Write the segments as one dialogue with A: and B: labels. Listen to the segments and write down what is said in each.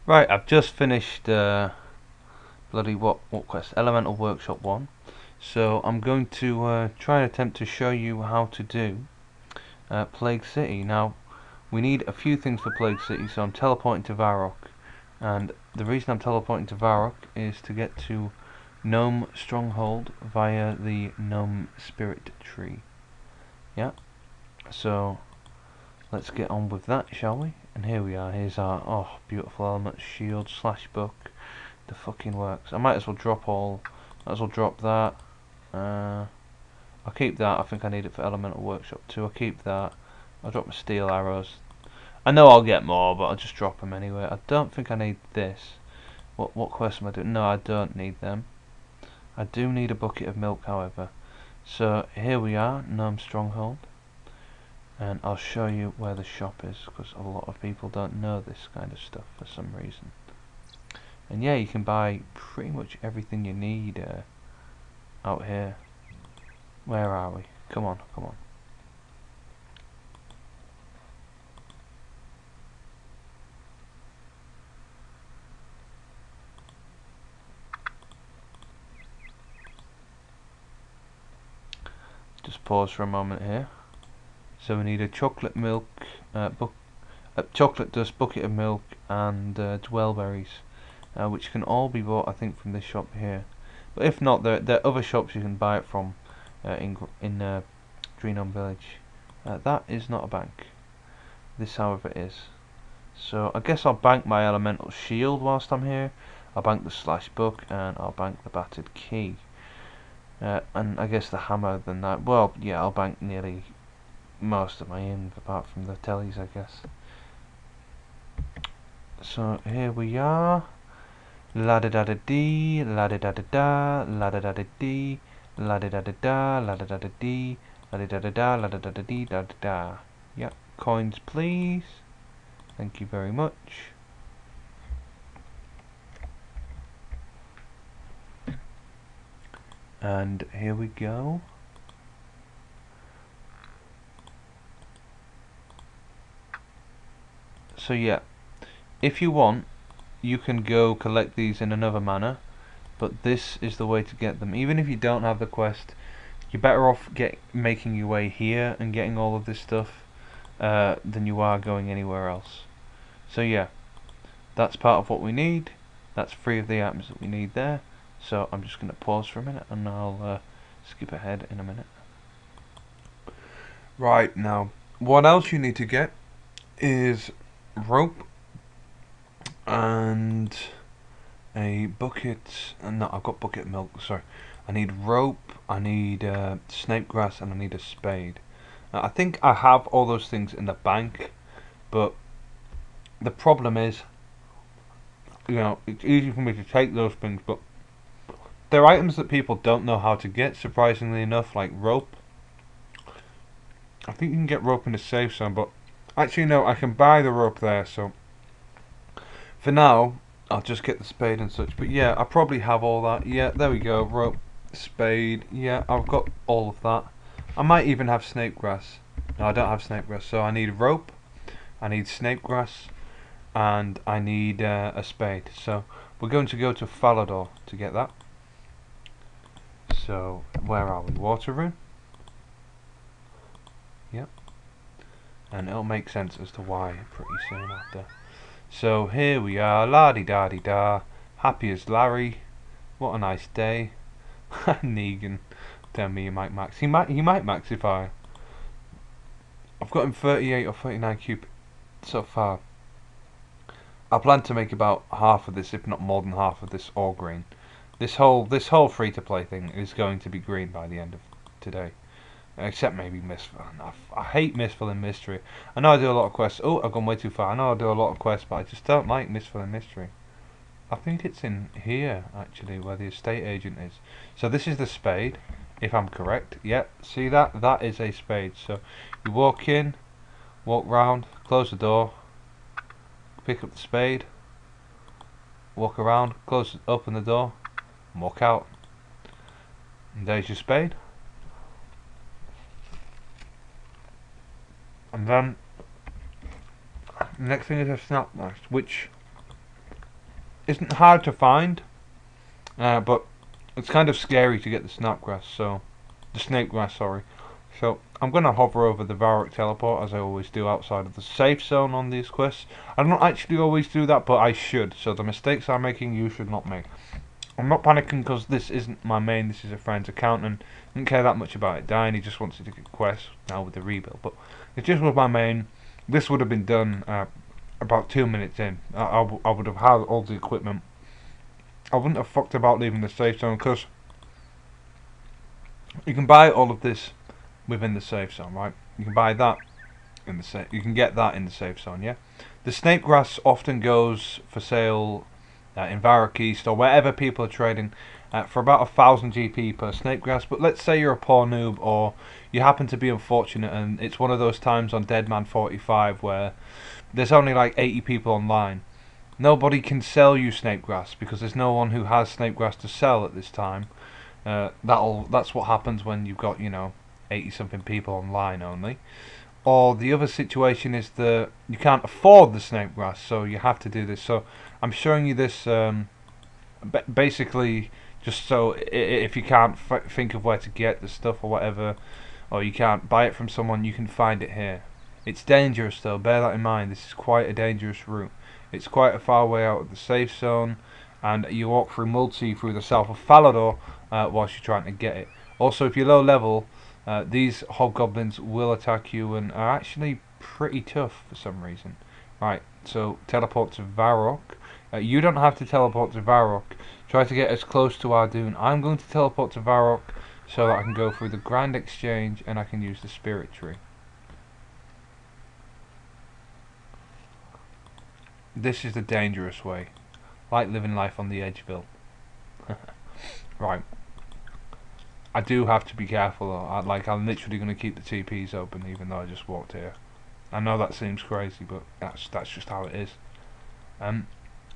A: Right, I've just finished bloody what quest? Elemental Workshop 1. So I'm going to try and attempt to show you how to do Plague City. Now, we need a few things for Plague City, so I'm teleporting to Varrock. And the reason I'm teleporting to Varrock is to get to Gnome Stronghold via the Gnome Spirit Tree. Yeah, so let's get on with that, shall we? And here we are, here's our beautiful element shield slash book. The fucking works. I might as well drop that. Uh, I'll keep that. I think I need it for Elemental Workshop too. I'll keep that. I'll drop my steel arrows. I know I'll get more, but I'll just drop them anyway. I don't think I need this. What quest am I doing? No, I don't need them. I do need a bucket of milk, however. So here we are, Gnome Stronghold, and I'll show you where the shop is because a lot of people don't know this kind of stuff for some reason. And yeah, you can buy pretty much everything you need out here. Where are we? Come on, come on. Just pause for a moment here. So we need a chocolate milk, chocolate dust, bucket of milk, and dwellberries, which can all be bought, I think, from this shop here. But if not, there are other shops you can buy it from in Greenham Village. That is not a bank. This, however, is. So I guess I'll bank my elemental shield whilst I'm here. I'll bank the slash book, and I'll bank the battered key. And I guess the hammer than that. Well, yeah, I'll bank nearly most of my inv apart from the tellies, I guess. So here we are. La da da da dee, la da da da da, la da da da dee, la da da da da, la da da da dee, la da da da da, la da da da dee, da da da. Yep, coins please. Thank you very much. And here we go. So yeah, if you want, you can go collect these in another manner, but this is the way to get them. Even if you don't have the quest, you're better off making your way here and getting all of this stuff than you are going anywhere else. So yeah, that's part of what we need. That's 3 of the items that we need there. So I'm just going to pause for a minute and I'll skip ahead in a minute. Right, now, what else you need to get is rope and a bucket. No, I've got bucket milk, sorry. I need rope, I need snake grass, and I need a spade. Now, I think I have all those things in the bank, but the problem is, you know, it's easy for me to take those things, but they're items that people don't know how to get, surprisingly enough, like rope. I think you can get rope in the safe zone, but actually no, I can buy the rope there, so for now, I'll just get the spade and such. But yeah, I probably have all that. Yeah, there we go, rope, spade, yeah, I've got all of that. I might even have snake grass. No, I don't have snake grass, so I need rope, I need snake grass, and I need a spade. So we're going to go to Falador to get that. So where are we? Water room? Yep. And it'll make sense as to why pretty soon after. So here we are, la-di-da-di-da, happy as Larry, what a nice day. Negan, tell me you might max. He might max if I've got him 38 or 39 cube so far. I plan to make about half of this, if not more than half of this, all green. This whole free-to-play thing is going to be green by the end of today. Except maybe Mistful. I hate Mistful and Mystery. I know I do a lot of quests. Oh, I've gone way too far. I know I do a lot of quests, but I just don't like Mistful and Mystery. I think it's in here, actually, where the estate agent is. So this is the spade, if I'm correct. Yep, see that? That is a spade. So you walk in, walk round, close the door, pick up the spade, walk around, open the door, and walk out. And there's your spade. And then the next thing is a snap mask, which isn't hard to find, but it's kind of scary to get the snapgrass, so the snake grass, sorry. So I'm gonna hover over the Varrock teleport as I always do outside of the safe zone on these quests. I don't actually always do that, but I should. So the mistakes I'm making, you should not make. I'm not panicking because this isn't my main. This is a friend's account, and I didn't care that much about it dying. He just wants to get quests now with the rebuild. But if this was my main, this would have been done about 2 minutes in. I would have had all the equipment. I wouldn't have fucked about leaving the safe zone because you can buy all of this within the safe zone, right? You can buy that in the safe. You can get that in the safe zone, yeah. The snake grass often goes for sale in Varrock East or wherever people are trading for about 1,000 GP per snake grass. But let's say you're a poor noob or you happen to be unfortunate and it's one of those times on Deadman 45 where there's only like 80 people online. Nobody can sell you snake grass because there's no one who has snake grass to sell at this time. That's what happens when you've got 80 something people online only. Or the other situation is that you can't afford the snake grass, so you have to do this. So I'm showing you this basically just so if you can't think of where to get the stuff or whatever, or you can't buy it from someone, you can find it here. It's dangerous though, bear that in mind. This is quite a dangerous route. It's quite a far way out of the safe zone, and you walk through multi through the south of Falador whilst you're trying to get it. Also, if you're low level, these hobgoblins will attack you and are actually pretty tough for some reason. Right, so teleport to Varrock. You don't have to teleport to Varrock. Try to get as close to Ardoon. I'm going to teleport to Varrock so that I can go through the Grand Exchange and I can use the Spirit Tree. This is the dangerous way. Like living life on the Edgeville. Right. I do have to be careful though. I'm literally going to keep the TPs open even though I just walked here. I know that seems crazy, but that's just how it is. I'm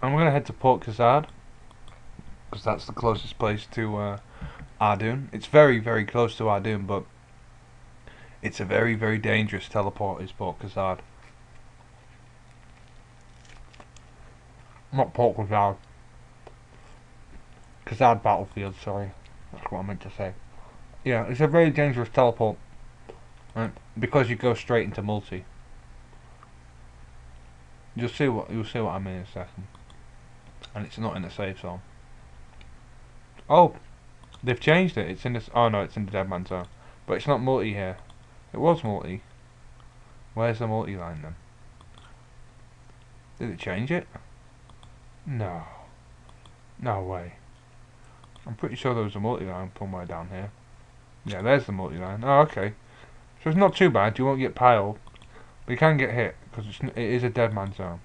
A: going to head to Port Khazad because that's the closest place to Ardoon. It's very, very close to Ardoon, but it's a very, very dangerous teleport is Port Khazad. Not Port Khazad. Khazad Battlefield, sorry. That's what I meant to say. Yeah, it's a very dangerous teleport. Right? Because you go straight into multi. You'll see what I mean in a second. And it's not in the safe zone. Oh, they've changed it. It's in this. Oh no, it's in the Deadman zone. But it's not multi here. It was multi. Where's the multi line then? Did it change it? No. No way. I'm pretty sure there was a multi-line somewhere down here. Yeah, there's the multi-line. Oh, okay. So it's not too bad. You won't get piled. But you can get hit, because it is a Deadman zone.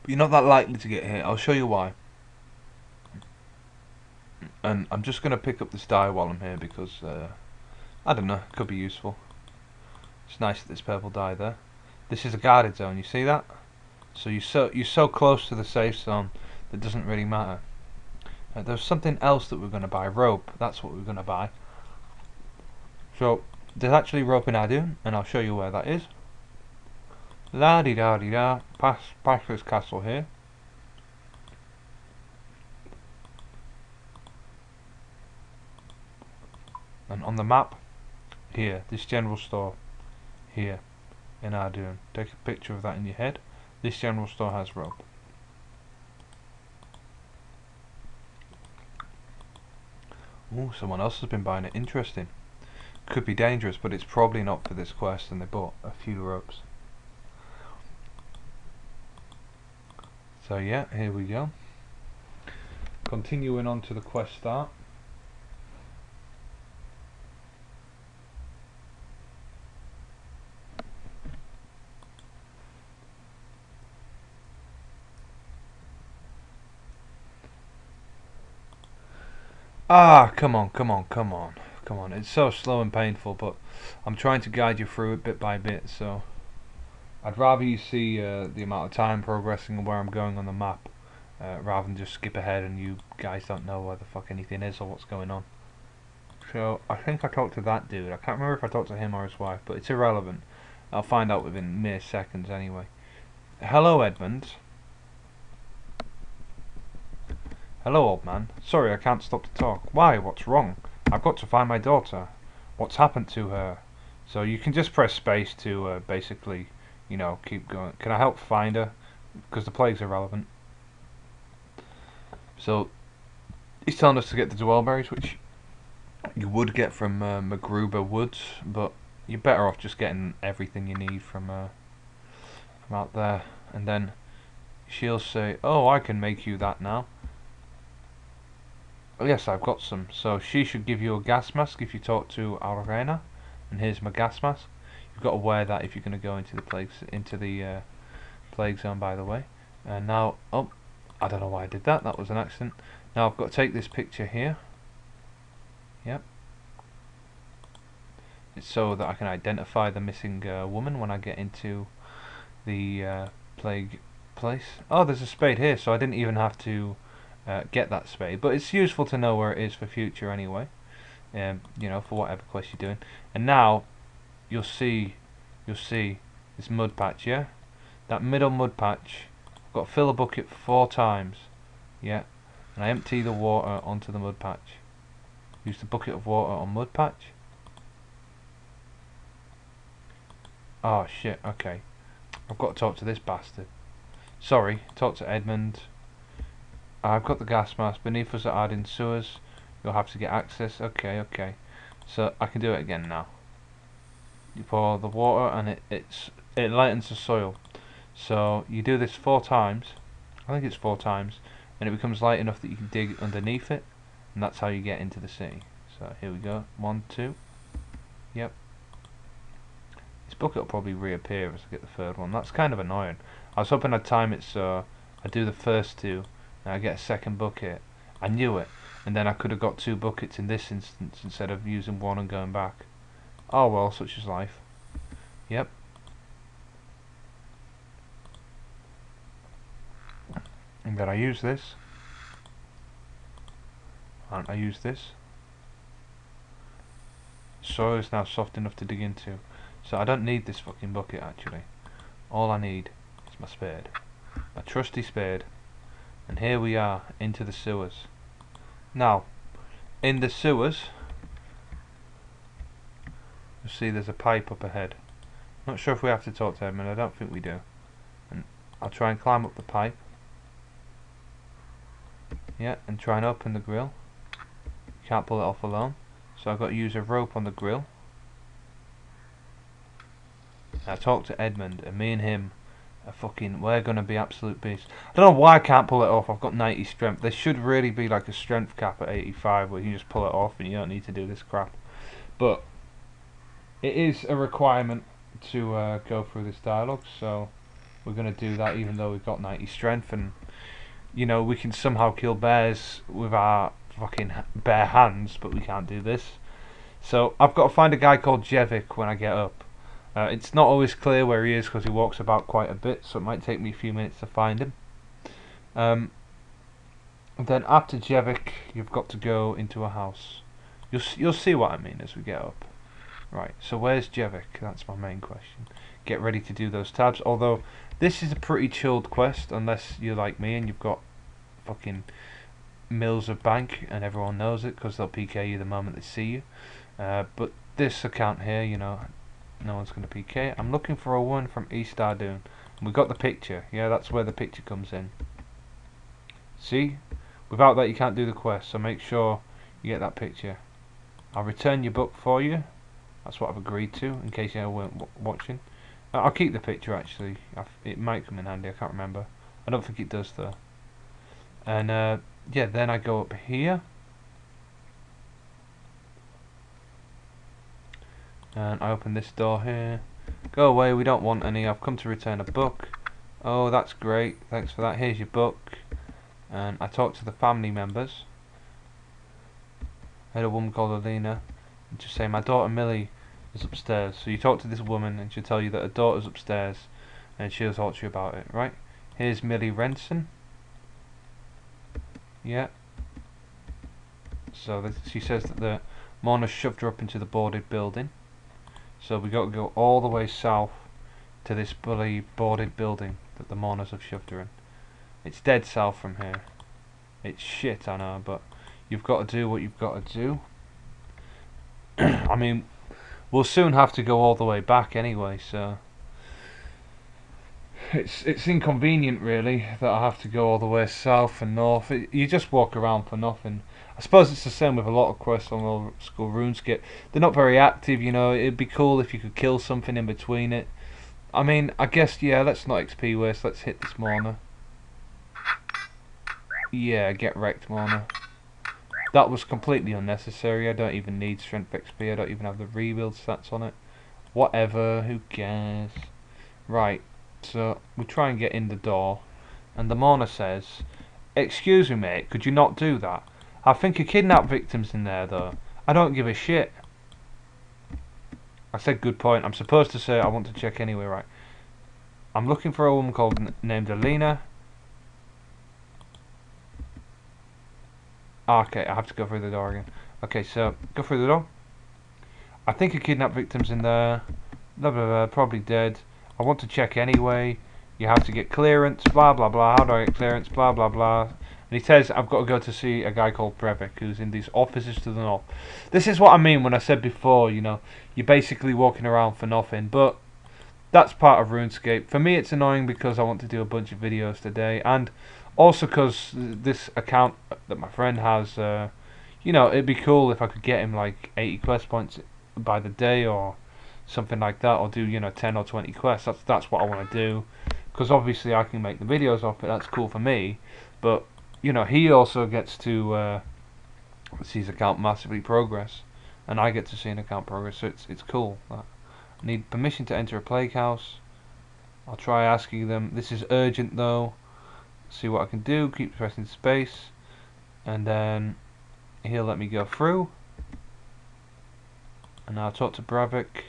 A: But you're not that likely to get hit. I'll show you why. And I'm just going to pick up this die while I'm here, because, I don't know, it could be useful. It's nice that there's purple dye there. This is a guarded zone, you see that? So you're so close to the safe zone that doesn't really matter. There's something else that we're going to buy. Rope. That's what we're going to buy. So there's actually rope in Ardoon, and I'll show you where that is. La di da di da. Past this castle here. And on the map, here, this general store, here, in Ardoon. Take a picture of that in your head. This general store has rope. Ooh, someone else has been buying it. Interesting. Could be dangerous, but it's probably not for this quest, and they bought a few ropes. So yeah, here we go. Continuing on to the quest start. Ah, come on, come on, come on, come on. It's so slow and painful, but I'm trying to guide you through it bit by bit, so I'd rather you see the amount of time progressing and where I'm going on the map, rather than just skip ahead and you guys don't know where the fuck anything is or what's going on. So, I think I talked to that dude. I can't remember if I talked to him or his wife, but it's irrelevant. I'll find out within mere seconds anyway. Hello, Edmund.
B: Hello, old man. Sorry, I can't stop to talk. Why? What's wrong? I've got to find my daughter. What's happened to her? So you can just press space to basically, keep going. Can I help find her? Because the plague's irrelevant. So he's telling us to get the dwellberries, which you would get from Magruber Woods, but you're better off just getting everything you need from out there. And then she'll say, "Oh, I can make you that now." Oh, yes, I've got some. So she should give you a gas mask if you talk to Arena. And here's my gas mask. You've got to wear that if you're going to go into the plague zone, by the way. And now, oh, I don't know why I did that. That was an accident. Now I've got to take this picture here. Yep. It's so that I can identify the missing woman when I get into the plague place. Oh, there's a spade here, so I didn't even have to get that spade. But it's useful to know where it is for future anyway. For whatever quest you're doing. And now you'll see this mud patch, yeah? That middle mud patch, I've got to fill a bucket 4 times, yeah? And I empty the water onto the mud patch. Use the bucket of water on mud patch. Oh shit, okay. I've got to talk to this bastard. Sorry, talk to Edmund. I've got the gas mask. Beneath us are in sewers. You'll have to get access. Okay. So I can do it again now. You pour the water and it lightens the soil. So you do this 4 times. I think it's 4 times, and it becomes light enough that you can dig underneath it, and that's how you get into the city. So here we go. 1, 2. Yep. This bucket will probably reappear as I get the 3rd one. That's kind of annoying. I was hoping I'd time it so I do the first 2, and I get a 2nd bucket. I knew it, and then I could have got 2 buckets in this instance instead of using 1 and going back. Oh well, such is life. Yep. And then I use this. And I use this. Soil is now soft enough to dig into. So I don't need this fucking bucket actually. All I need is my spade. My trusty spade. And here we are, into the sewers. Now, in the sewers, you'll see there's a pipe up ahead. Not sure if we have to talk to him, and I don't think we do. And I'll try and climb up the pipe. Yeah, and try and open the grill. Can't pull it off alone, so I've got to use a rope on the grill. I talked to Edmund, and me and him we're gonna be absolute beasts. I don't know why I can't pull it off. I've got 90 strength. There should really be like a strength cap at 85 where you can just pull it off and you don't need to do this crap. But it is a requirement to go through this dialogue, so we're gonna do that even though we've got 90 strength, and we can somehow kill bears with our fucking bare hands, but we can't do this. So I've got to find a guy called Jevic when I get up. It's not always clear where he is because he walks about quite a bit, so it might take me a few minutes to find him. Then after Jevic, you've got to go into a house. You'll see what I mean as we get up. Right, so where's Jevic? That's my main question. Get ready to do those tabs, although this is a pretty chilled quest unless you're like me and you've got fucking mills of bank and everyone knows it because they'll PK you the moment they see you. But this account here, no one's going to PK. I'm looking for a woman from East Ardoon. We got the picture. Yeah, that's where the picture comes in. See? Without that you can't do the quest, so make sure you get that picture. I'll return your book for you. That's what I've agreed to, in case you weren't watching. I'll keep the picture actually. It might come in handy, I can't remember. I don't think it does though. And yeah, then I go up here. And I open this door here. Go away, we don't want any. I've come to return a book. Oh, that's great. Thanks for that. Here's your book. And I talk to the family members. I had a woman called Alina. And just say, my daughter Millie is upstairs. So you talk to this woman and she'll tell you that her daughter's upstairs. And she'll talk to you about it, right? Here's Millie Renson. Yeah. So she says that the mourners shoved her up into the boarded building. So we got to go all the way south to this bloody boarded building that the mourners have shoved her in. It's dead south from here. It's shit, I know, but you've got to do what you've got to do. I mean, we'll soon have to go all the way back anyway, so it's inconvenient really that I have to go all the way south and north. You just walk around for nothing. I suppose it's the same with a lot of quests on old school RuneScape. They're not very active, you know. It'd be cool if you could kill something in between it. I mean, I guess, yeah, let's not XP waste. Let's hit this Morna. Yeah, get wrecked, Morna. That was completely unnecessary. I don't even need strength XP. I don't even have the rebuild stats on it. Whatever, who cares? Right, so we try and get in the door, and the Morna says, "Excuse me, mate, could you not do that? I think a kidnap victim's in there, though. I don't give a shit." I said, "Good point. I'm supposed to say I want to check anyway, right? I'm looking for a woman named Alina." Okay, I have to go through the door again. Okay, so go through the door. "I think a kidnap victim's in there. Blah blah blah. Probably dead. I want to check anyway. You have to get clearance. Blah blah blah. How do I get clearance? Blah blah blah." And he says, "I've got to go to see a guy called Brevik, who's in these offices to the north." This is what I mean when I said before, you know, you're basically walking around for nothing. But that's part of RuneScape. For me, it's annoying because I want to do a bunch of videos today, and also because this account that my friend has, you know, it'd be cool if I could get him like 80 quest points by the day or something like that, or do, you know, 10 or 20 quests. That's what I want to do, because obviously I can make the videos off it. That's cool for me, but you know, he also gets to see his account massively progress, and I get to see an account progress. So it's cool. I need permission to enter a plague house. I'll try asking them. This is urgent though. See what I can do. Keep pressing space, and then he'll let me go through. And I'll talk to Brevik,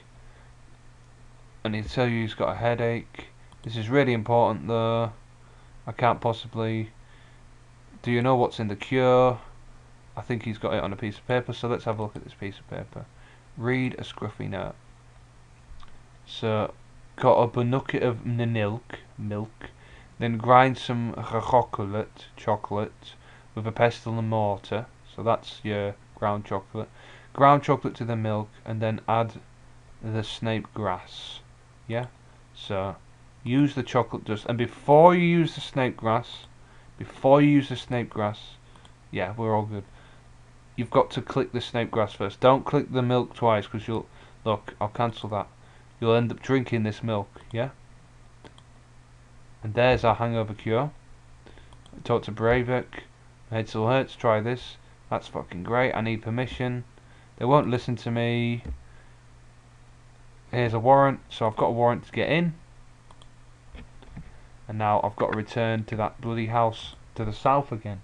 B: and he'll tell you he's got a headache. This is really important though. I can't possibly. Do you know what's in the cure? I think he's got it on a piece of paper, so let's have a look at this piece of paper. Read a scruffy note. So, got a bucket of milk, then grind some chocolate with a pestle and mortar. So that's your ground chocolate. Ground chocolate to the milk, and then add the snape grass. Yeah? So, use the chocolate dust, and before you use the snape grass, yeah, we're all good. You've got to click the snape grass first. Don't click the milk twice, because you'll... Look, I'll cancel that. You'll end up drinking this milk, yeah? And there's our hangover cure. Talk to Breivik. My head still hurts, try this. That's fucking great. I need permission. They won't listen to me. Here's a warrant. So I've got a warrant to get in. And now I've got to return to that bloody house to the south again.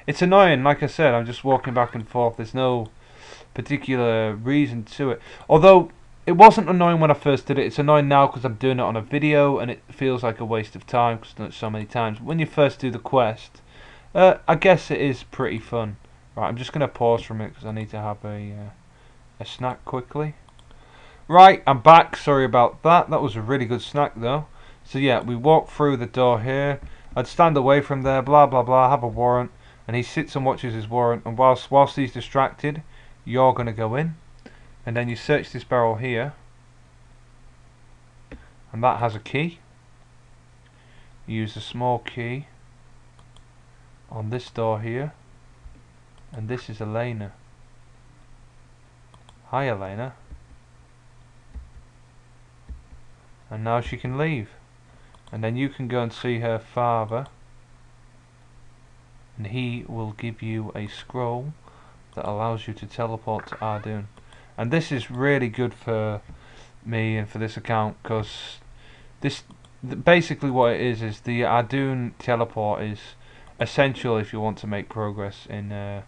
B: It's annoying, like I said, I'm just walking back and forth. There's no particular reason to it. Although, it wasn't annoying when I first did it. It's annoying now because I'm doing it on a video and it feels like a waste of time because I've done it so many times. When you first do the quest, I guess it is pretty fun. Right, I'm just going to pause for a minute because I need to have a snack quickly. Right, I'm back. Sorry about that. That was a really good snack though. So yeah, we walk through the door here. I'd stand away from there, blah blah blah, have a warrant. And he sits and watches his warrant, and whilst he's distracted, you're going to go in. And then you search this barrel here, and that has a key. You use a small key on this door here, and this is Elena. Hi Elena. And now she can leave, and then you can go and see her father, and he will give you a scroll that allows you to teleport to Ardoon. And this is really good for me and for this account, because this basically what it is the Ardoon teleport is essential if you want to make progress in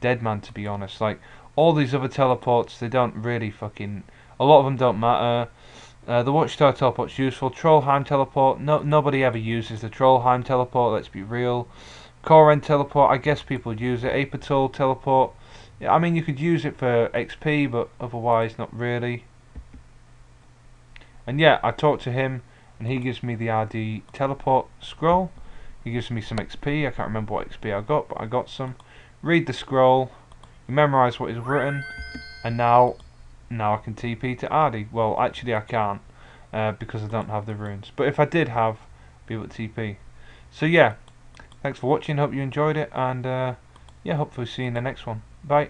B: Deadman, to be honest. Like, all these other teleports, they don't really fucking... A lot of them don't matter. The Watchtower teleport's useful. Trollheim teleport, nobody ever uses the Trollheim teleport, let's be real. Koren teleport, I guess people would use it. Apatol teleport, yeah, I mean you could use it for XP, but otherwise not really. And yeah, I talked to him and he gives me the RD teleport scroll. He gives me some XP. I can't remember what XP I got, but I got some. Read the scroll. Memorize what is written, and now I can TP to Ardy. Well, actually I can't because I don't have the runes. But if I did have, I'd be able to TP. So yeah, thanks for watching. Hope you enjoyed it, and yeah, hopefully see you in the next one. Bye.